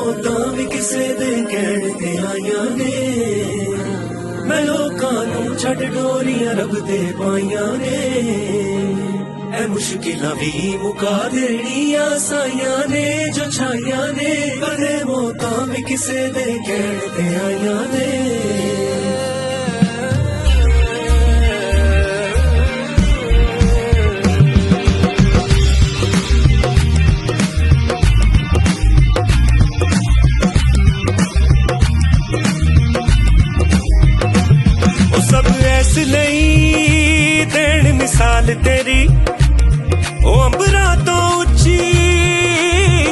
ਮੌਤਾਂ ਵੀ ਕਿਸੇ ਦੇ ਕਹਿਣ ਤੇ ਆਈਆਂ ਨੇ। ਮੈਂ ਲੋਕਾਂ ਨੂੰ ਛੱਡ ਡੋਰੀਆਂ ਰੱਬ ਦੇ ਪਾਈਆਂ ਨੇ। ਐ ਮੁਸ਼ਕਿਲਾਂ ਵੀ ਮੁਕਾ ਦੇਣੀਆਂ ਸਾਈਆਂ ਨੇ ਜੋ ਛਾਈਆਂ ਨੇ। ਕਦੇ ਮੌਤਾਂ ਵੀ ਕਿਸੇ ਦੇ ਕਹਿਣ ਤੇ ਆਈਆਂ ਨੇ। नहीं देन मिसाल तेरी ओ अंबरा तो उच्ची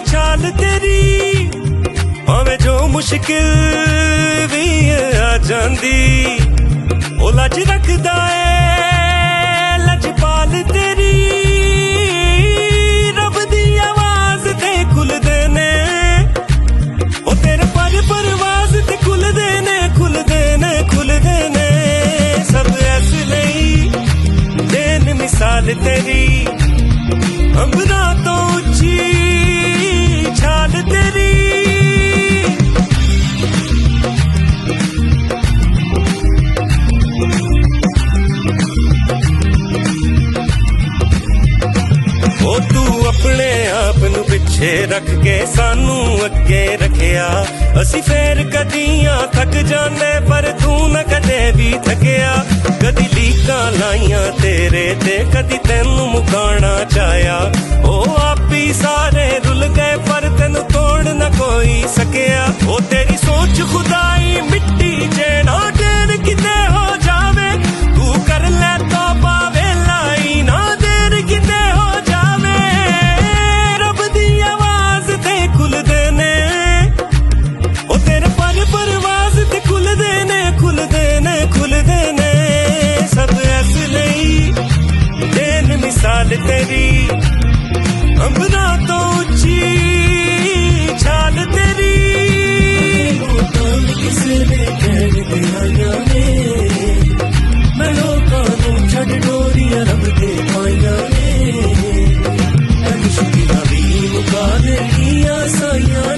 छाल तेरी भावें जो मुश्किल भी आ जांदी ओ लज रखदा है लजपाल तेरी। रब दी आवाज ते खुलदे ने ओ तेरे पर परवाज ते खुलदे ने खुलदे ने खुलदे ने। मिसाल तेरी अंबरा तो ऊंची छाल तेरी। ओ तू अपने आप नू पिछे रख के सानू अगे रखिया। असी फेर कदियां थक जाने पर तू न कदे भी थकिया। कदी लीकां लाइयां तेरे ते कदी तेनू मुकाना चाया। ओ आप ही सारे रुल गए पर तेनू तोड़ न कोई सकिया। ओ तेरी सोच खुदाई मिट्टी जेना देर किते हो जावे। तू कर ले तो पावे लाई ना देर किते हो जावे। रब दी आवाज ते खुलदे ने ओ तेरे पर परवाज ते खुलदे ने खुलदे ने खुलदे ने। सब ऐसे नहीं देन मिसाल तेरी अंबरा तो ऊंची छाल तेरी। किसी ने कहने ते आइयां ने। मैं लोकां नू छड्ड डोरियां रब दे पाइयां ने। ऐ मुश्किलां भी मुका देणियां साइयां